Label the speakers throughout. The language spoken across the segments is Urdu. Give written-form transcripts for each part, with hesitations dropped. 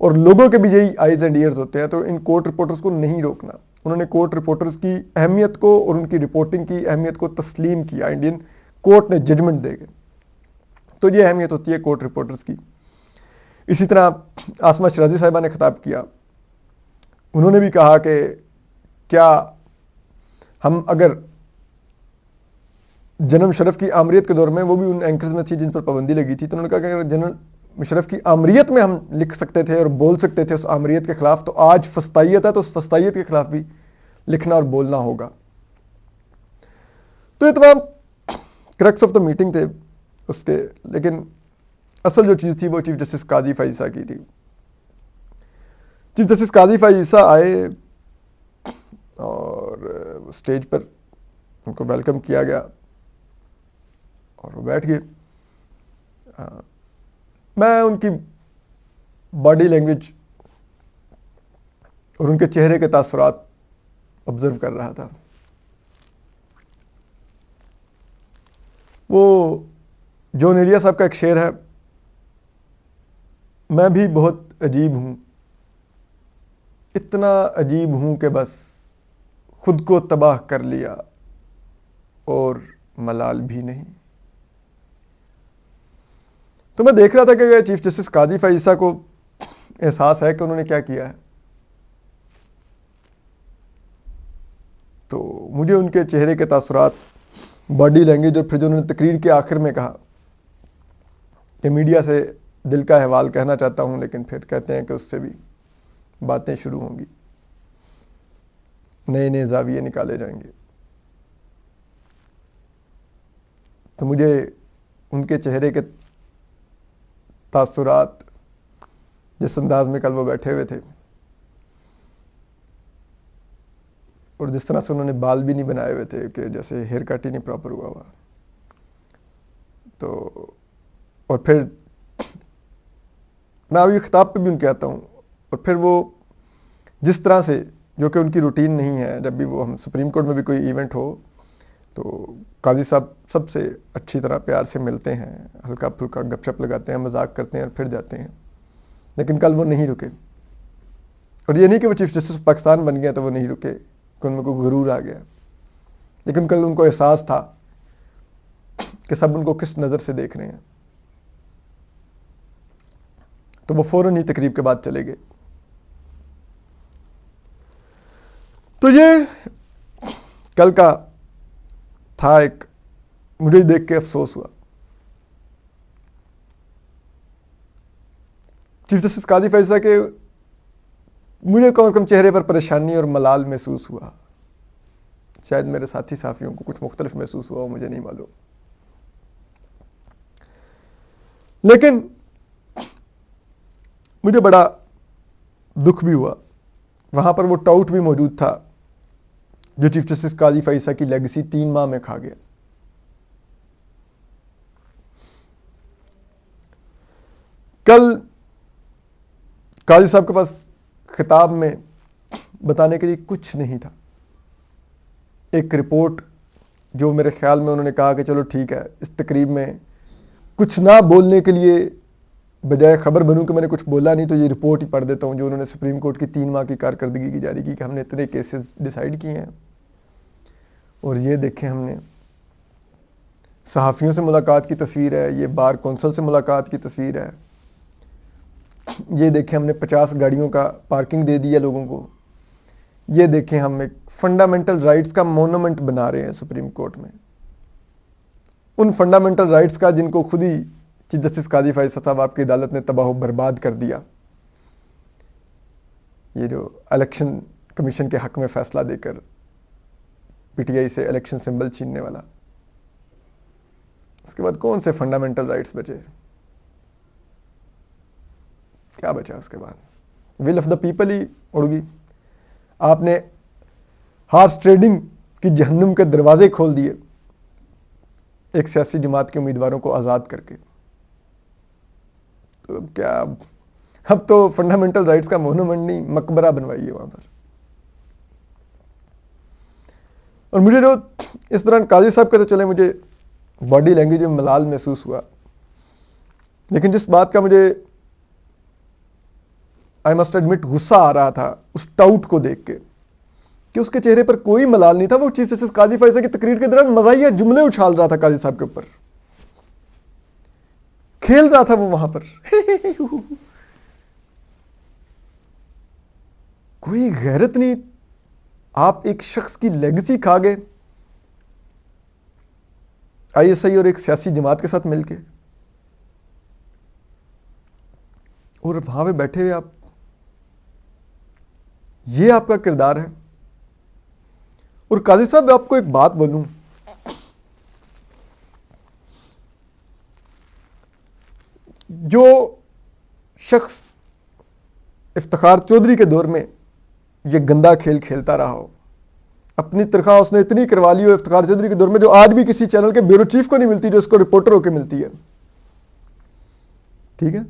Speaker 1: اور لوگوں کے بھی یہی آئیز اینڈ ایئرز ہوتے ہیں. تو ان کورٹ رپورٹرز کو نہیں روکنا. انہوں نے کورٹ رپورٹرز کی اہمیت کو اور ان کی رپورٹنگ کی اہمیت کو تسلیم کیا. انڈین کورٹ نے ججمنٹ دے گئے. تو یہ اہمیت ہوتی ہے کورٹ رپورٹرز کی. اسی طرح آسمہ شرازی صاحبہ نے خطاب کیا. انہوں نے بھی کہا کہ کیا ہم اگر جنرل مشرف کی آمریت کے دور میں، وہ بھی ان اینکرز میں تھی جن پر پابندی لگی تھی، تو انہوں نے کہا کہ اگر جنرل مشرف کی آمریت میں ہم لکھ سکتے تھے اور بول سکتے تھے اس آمریت کے خلاف، تو آج فسطائیت ہے تو اس فسطائیت کے خلاف بھی لکھنا اور بولنا ہوگا. تو یہ تمام کریکٹس آف دا میٹنگ تھے اس کے. لیکن اصل جو چیز تھی وہ چیف جسٹس قاضی فائز عیسیٰ کی تھی. چیف جسٹس قاضی فائز عیسیٰ آئے اور اسٹیج پر ان کو ویلکم کیا گیا اور وہ بیٹھ گئے. میں ان کی باڈی لینگویج اور ان کے چہرے کے تاثرات آبزرو کر رہا تھا. وہ جون ایلیا صاحب کا ایک شعر ہے، میں بھی بہت عجیب ہوں، اتنا عجیب ہوں کہ بس خود کو تباہ کر لیا اور ملال بھی نہیں. تو میں دیکھ رہا تھا کہ چیف جسٹس قاضی فائز عیسیٰ کو احساس ہے کہ انہوں نے کیا کیا ہے. تو مجھے ان کے چہرے کے تاثرات، باڈی لینگویج، اور پھر جو انہوں نے تقریر کے آخر میں کہا کہ میڈیا سے دل کا احوال کہنا چاہتا ہوں، لیکن پھر کہتے ہیں کہ اس سے بھی باتیں شروع ہوں گی، نئے نئے زاویے نکالے جائیں گے. تو مجھے ان کے چہرے کے تاثرات، جس انداز میں کل وہ بیٹھے ہوئے تھے اور جس طرح سے انہوں نے بال بھی نہیں بنائے ہوئے تھے کہ جیسے ہیئر کٹ ہی نہیں پراپر ہوا ہوا، تو اور پھر میں ابھی خطاب پہ بھی ان کے آتا ہوں، اور پھر وہ جس طرح سے، جو کہ ان کی روٹین نہیں ہے، جب بھی وہ ہم سپریم کورٹ میں بھی کوئی ایونٹ ہو تو قاضی صاحب سب سے اچھی طرح پیار سے ملتے ہیں، ہلکا پھلکا گپ شپ لگاتے ہیں، مذاق کرتے ہیں اور پھر جاتے ہیں. لیکن کل وہ نہیں رکے. اور یہ نہیں کہ وہ چیف جسٹس پاکستان بن گیا تو وہ نہیں رکے کہ ان میں کوئی غرور آ گیا، لیکن کل ان کو احساس تھا کہ سب ان کو کس نظر سے دیکھ رہے ہیں. تو وہ فوراً ہی تقریب کے بعد چلے گئے. تو یہ کل کا تھا. ایک مجھے دیکھ کے افسوس ہوا. چیف جسٹس قاضی فائز عیسیٰ کے مجھے کم از کم چہرے پر پریشانی اور ملال محسوس ہوا. شاید میرے ساتھی صحافیوں کو کچھ مختلف محسوس ہوا، مجھے نہیں معلوم. لیکن مجھے بڑا دکھ بھی ہوا. وہاں پر وہ ٹاؤٹ بھی موجود تھا جو چیف جسٹس قاضی فائز عیسیٰ کی لیگسی 3 ماہ میں کھا گیا. کل قاضی صاحب کے پاس خطاب میں بتانے کے لیے کچھ نہیں تھا. ایک رپورٹ جو میرے خیال میں انہوں نے کہا کہ چلو ٹھیک ہے، اس تقریب میں کچھ نہ بولنے کے لیے بجائے خبر بنوں کہ میں نے کچھ بولا نہیں، تو یہ رپورٹ ہی پڑھ دیتا ہوں جو انہوں نے سپریم کورٹ کی 3 ماہ کی کارکردگی کی جاری کی کہ ہم نے اتنے کیسز ڈیسائیڈ کیے ہیں. اور یہ دیکھیں، ہم نے صحافیوں سے ملاقات کی تصویر ہے، یہ بار کونسل سے ملاقات کی تصویر ہے، یہ دیکھیں ہم نے 50 گاڑیوں کا پارکنگ دے دیا لوگوں کو، یہ دیکھیں ہم ایک فنڈامنٹل رائٹس کا مونومنٹ بنا رہے ہیں سپریم کورٹ میں. ان فنڈامنٹل رائٹس کا جن کو خود ہی چیف جسٹس قاضی فائز عیسیٰ صاحب آپ کی عدالت نے تباہ و برباد کر دیا. یہ جو الیکشن کمیشن کے حق میں فیصلہ دے کر پی ٹی آئی سے الیکشن سمبل چھیننے والا، اس کے بعد کون سے فنڈامنٹل رائٹس بچے؟ کیا بچا اس کے بعد؟ ول آف دا پیپل ہی اڑ گئی. آپ نے ہارس ٹریڈنگ کی جہنم کے دروازے کھول دیے ایک سیاسی جماعت کے امیدواروں کو آزاد کر کے. تو کیا اب تو فنڈامنٹل رائٹس کا مونومنٹ نہیں، مقبرہ بنوائیے وہاں پر. اور مجھے جو اس دوران قاضی صاحب کے تو چلے مجھے باڈی لینگویج میں ملال محسوس ہوا، لیکن جس بات کا مجھے آئی مسٹ ایڈمٹ غصہ آ رہا تھا اس ٹاؤٹ کو دیکھ کے کہ اس کے چہرے پر کوئی ملال نہیں تھا. وہ چیف جسٹس قاضی فائزہ کی تقریر کے دوران مزاحیہ جملے اچھال رہا تھا قاضی صاحب کے اوپر, کھیل رہا تھا وہ وہاں پر. کوئی غیرت نہیں. آپ ایک شخص کی لیگسی کھا گئے آئی ایس آئی اور ایک سیاسی جماعت کے ساتھ مل کے, اور وہاں پہ بیٹھے ہوئے آپ, یہ آپ کا کردار ہے. اور قاضی صاحب آپ کو ایک بات بولوں, جو شخص افتخار چودھری کے دور میں یہ گندا کھیل کھیلتا رہا ہو, اپنی تنخواہ اس نے اتنی کروا لی ہو افتخار چودھری کے دور میں جو آج بھی کسی چینل کے بیورو چیف کو نہیں ملتی, جو اس کو رپورٹر ہو کے ملتی ہے, ٹھیک ہے.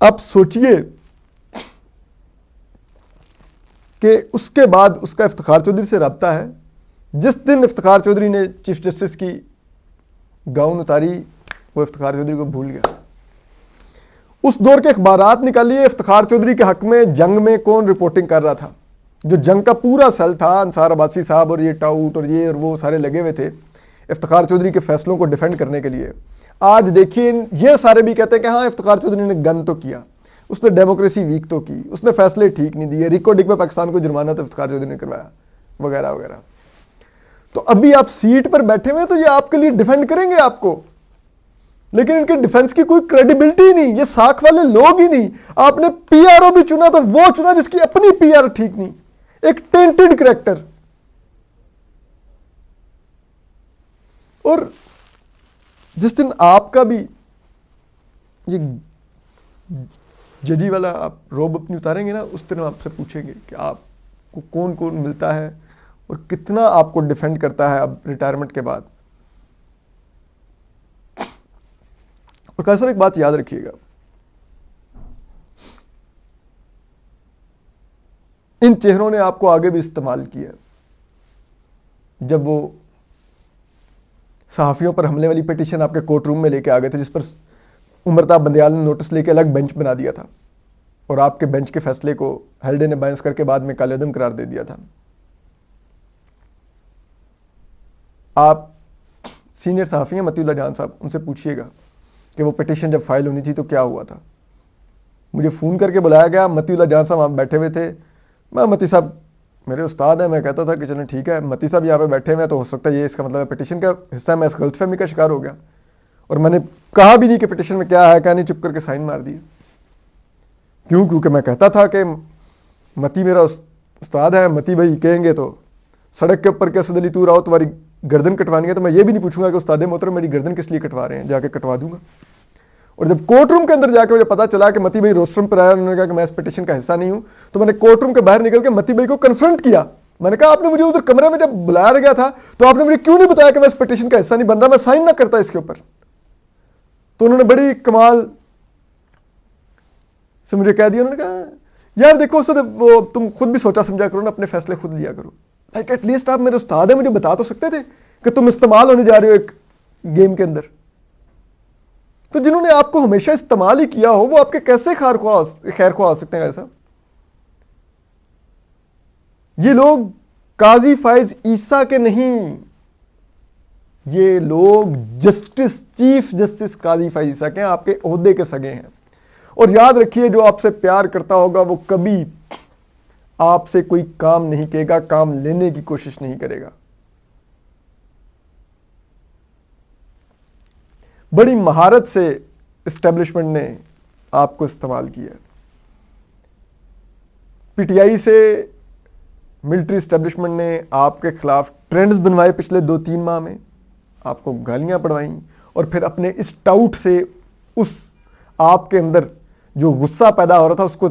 Speaker 1: آپ سوچئے کہ اس کے بعد اس کا افتخار چودھری سے رابطہ ہے. جس دن افتخار چودھری نے چیف جسٹس کی گاؤن اتاری, وہ افتخار چودھری کو بھول گیا. اس دور کے اخبارات نکالیے افتخار چودھری کے حق میں جنگ میں کون رپورٹنگ کر رہا تھا. جو جنگ کا پورا سیل تھا, انصار عباسی صاحب اور یہ ٹاؤٹ اور یہ اور وہ سارے لگے ہوئے تھے افتخار چودھری کے فیصلوں کو ڈیفینڈ کرنے کے لیے. آج دیکھیے یہ سارے بھی کہتے ہیں کہ ہاں افتخار چودھری نے گن تو کیا, اس نے ڈیموکریسی ویک تو کی, اس نے فیصلے ٹھیک نہیں دیے, ریکارڈنگ میں پاکستان کو جرمانہ تو افتخار چودھری نے کروایا, وغیرہ وغیرہ. تو ابھی آپ سیٹ پر بیٹھے ہوئے تو یہ آپ کے لیے ڈیفینڈ کریں گے آپ کو, لیکن ان کے ڈیفنس کی کوئی کریڈیبلٹی نہیں. یہ ساکھ والے لوگ ہی نہیں. آپ نے پی آر او بھی چنا تو وہ چنا جس کی اپنی پی آر ٹھیک نہیں, ایک ٹینٹڈ کریکٹر. اور جس دن آپ کا بھی یہ ججی والا آپ روب اپنی اتاریں گے نا, اس دن ہم آپ سے پوچھیں گے کہ آپ کو کون کون ملتا ہے اور کتنا آپ کو ڈیفینڈ کرتا ہے اب ریٹائرمنٹ کے بعد. اور قاضی صاحب ایک بات یاد رکھیے گا, ان چہروں نے آپ کو آگے بھی استعمال کیا. جب وہ صحافیوں پر حملے والی پیٹیشن آپ کے کورٹ روم میں لے کے آ گئے تھے, جس پر عمرتا بندیال نے نوٹس لے کے الگ بینچ بنا دیا تھا اور آپ کے بینچ کے فیصلے کو ہیلڈے نے بائنس کر کے بعد میں کالعدم قرار دے دیا تھا. آپ سینئر صحافی ہیں متی اللہ جان صاحب, ان سے پوچھئے گا کہ وہ پیٹیشن جب فائل ہونی تھی تو کیا ہوا تھا. مجھے فون کر کے بلایا گیا, متی اللہ جان صاحب آپ بیٹھے ہوئے تھے. میں متی صاحب میرے استاد ہیں, میں کہتا تھا کہ چلیں ٹھیک ہے, متی صاحب یہاں پہ بیٹھے ہوئے ہیں تو ہو سکتا ہے یہ اس کا مطلب ہے پیٹیشن کا حصہ ہے. میں اس غلط فہمی کا شکار ہو گیا اور میں نے کہا بھی نہیں کہ پیٹیشن میں کیا ہے کیا نہیں, چپ کر کے سائن مار دیے. کیوں؟ کیونکہ میں کہتا تھا کہ متی میرا استاد ہے, متی بھائی کہیں گے تو سڑک کے اوپر کہ اسد علی تو راؤ تمہاری گردن کٹوانی ہے, تو میں یہ بھی نہیں پوچھوں گا کہ استاد محترم میری گردن کس لیے کٹوا رہے ہیں, جا کے کٹوا دوں گا. اور جب کورٹ روم کے اندر جا کے مجھے پتا چلا کہ متی بھائی روسٹرم پر آیا, انہوں نے کہا کہ میں اس پیٹیشن کا حصہ نہیں ہوں, تو میں نے کورٹ روم کے باہر نکل کے متی بھائی کو کنفرنٹ کیا. میں نے کہا آپ نے مجھے ادھر کمرے میں جب بلایا گیا تھا تو آپ نے مجھے کیوں نہیں بتایا کہ میں اس پیٹیشن کا حصہ نہیں بن رہا, میں سائن نہ کرتا اس کے اوپر. تو انہوں نے بڑی کمال سے مجھے کہہ دیا, انہوں نے کہا یار دیکھو سر وہ تم خود بھی سوچا سمجھا کرو نا, اپنے فیصلے خود لیا کرو. لائک ایٹ لیسٹ آپ میرے استاد ہیں, مجھے بتا تو سکتے تھے کہ تم استعمال ہونے جا رہے ہو ایک گیم کے اندر. تو جنہوں نے آپ کو ہمیشہ استعمال ہی کیا ہو وہ آپ کے کیسے خیر خواہ ہو سکتے ہیں ایسا. یہ لوگ قاضی فائز عیسیٰ کے نہیں, یہ لوگ جسٹس چیف جسٹس قاضی فائز عیسیٰ کے ہیں, آپ کے عہدے کے سگے ہیں. اور یاد رکھیے جو آپ سے پیار کرتا ہوگا وہ کبھی آپ سے کوئی کام نہیں کہے گا, کام لینے کی کوشش نہیں کرے گا. بڑی مہارت سے اسٹیبلشمنٹ نے آپ کو استعمال کیا. پی ٹی آئی سے ملٹری اسٹیبلشمنٹ نے آپ کے خلاف ٹرینڈز بنوائے پچھلے 2-3 ماہ میں, آپ کو گالیاں پڑوائیں, اور پھر اپنے اس ٹاؤٹ سے اس آپ کے اندر جو غصہ پیدا ہو رہا تھا اس کو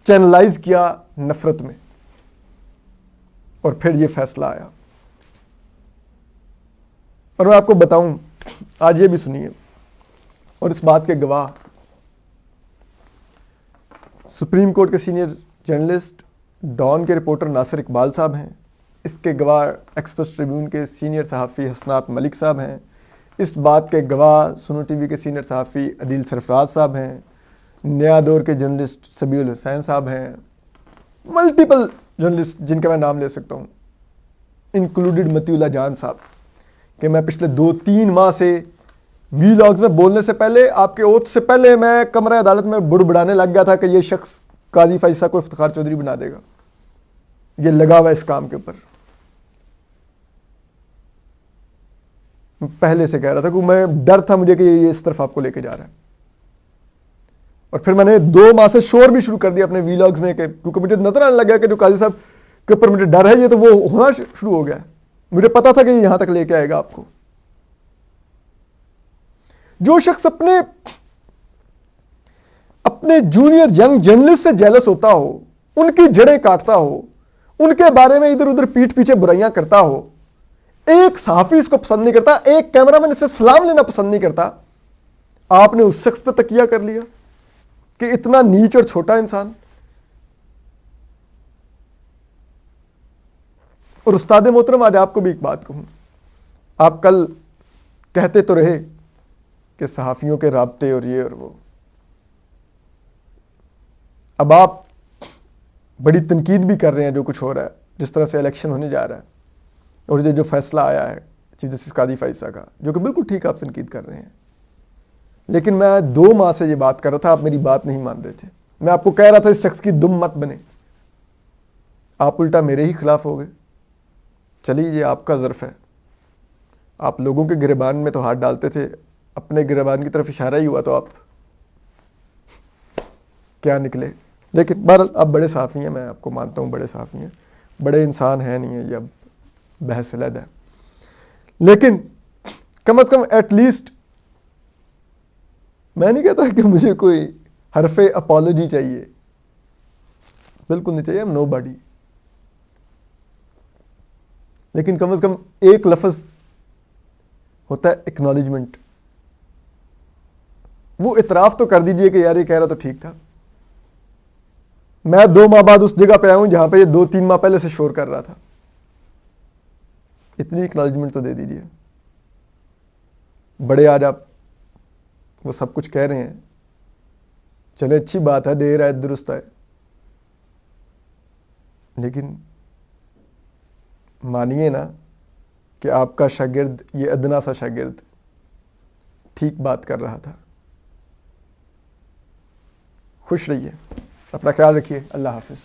Speaker 1: چینلائز کیا نفرت میں, اور پھر یہ فیصلہ آیا. اور میں آپ کو بتاؤں, آج یہ بھی سنیے, اور اس بات کے گواہ سپریم کورٹ کے سینئر جرنلسٹ ڈان کے رپورٹر ناصر اقبال صاحب ہیں, اس کے گواہ ایکسپریس ٹریبیون کے سینئر صحافی حسنات ملک صاحب ہیں, اس بات کے گواہ سنو ٹی وی کے سینئر صحافی عدیل سرفراز صاحب ہیں, نیا دور کے جرنلسٹ سبیع الحسین صاحب ہیں، ملٹیپل جرنلسٹ جن کے میں نام لے سکتا ہوں، انکلوڈڈ متی اللہ جان صاحب، کہ میں پچھلے 2-3 ماہ سے وی لاگز میں بولنے سے پہلے، آپ کے اوتھ سے پہلے، میں کمرہ عدالت میں بڑبڑانے لگ گیا تھا کہ یہ شخص قاضی فائصہ کو افتخار چودھری بنا دے گا، یہ لگا ہوا اس کام کے اوپر. پہلے سے کہہ رہا تھا کہ میں ڈر تھا مجھے کہ یہ اس طرف آپ کو لے کے جا رہا ہے. اور پھر میں نے 2 ماہ سے شور بھی شروع کر دیا اپنے وی لاگز میں، کہ کیونکہ مجھے نظر آنے لگا کہ جو قاضی صاحب کے اوپر مجھے ڈر ہے، یہ تو وہ ہونا شروع ہو گیا. مجھے پتا تھا کہ یہ یہاں تک لے کے آئے گا آپ کو. جو شخص اپنے جونیئر ینگ جرنلسٹ سے جیلس ہوتا ہو، ان کی جڑیں کاٹتا ہو، ان کے بارے میں ادھر ادھر پیٹھ پیچھے برائیاں کرتا ہو، ایک صحافی اس کو پسند نہیں کرتا، ایک کیمرہ مین اس سے سلام لینا پسند نہیں کرتا، آپ نے اس شخص پہ تکیہ کر لیا کہ اتنا نیچ اور چھوٹا انسان. اور استاد محترم، آج آپ کو بھی ایک بات کہوں، آپ کل کہتے تو رہے کہ صحافیوں کے رابطے اور یہ اور وہ، اب آپ بڑی تنقید بھی کر رہے ہیں جو کچھ ہو رہا ہے، جس طرح سے الیکشن ہونے جا رہا ہے، اور یہ جو فیصلہ آیا ہے چیف جسٹس قاضی فائصہ کا، جو کہ بالکل ٹھیک آپ تنقید کر رہے ہیں. لیکن میں 2 ماہ سے یہ بات کر رہا تھا، آپ میری بات نہیں مان رہے تھے. میں آپ کو کہہ رہا تھا اس شخص کی دم مت بنے، آپ الٹا میرے ہی خلاف ہو گئے. چلیے یہ آپ کا ظرف ہے، آپ لوگوں کے گریبان میں تو ہاتھ ڈالتے تھے، اپنے گریبان کی طرف اشارہ ہی ہوا تو آپ کیا نکلے. لیکن بہرحال آپ بڑے صحافی ہیں، میں آپ کو مانتا ہوں بڑے صحافی ہیں، بڑے انسان ہیں نہیں ہیں، یہ اب بحث علیحدہ ہے. لیکن کم از کم ایٹ لیسٹ میں نہیں کہتا کہ مجھے کوئی حرف اپالوجی چاہیے، بالکل نہیں چاہیے، نو باڈی. لیکن کم از کم ایک لفظ ہوتا ہے ایکنالجمنٹ، وہ اعتراف تو کر دیجئے کہ یار یہ کہہ رہا تو ٹھیک تھا. میں 2 ماہ بعد اس جگہ پہ آیا ہوں جہاں پہ یہ 2-3 ماہ پہلے سے شور کر رہا تھا. اتنی ایکنالجمنٹ تو دے دیجئے. بڑے آج آپ وہ سب کچھ کہہ رہے ہیں، چلے اچھی بات ہے، دیر ہے درست ہے، لیکن مانیے نا کہ آپ کا شاگرد، یہ ادنا سا شاگرد، ٹھیک بات کر رہا تھا. خوش رہیے، اپنا خیال رکھیے، اللہ حافظ.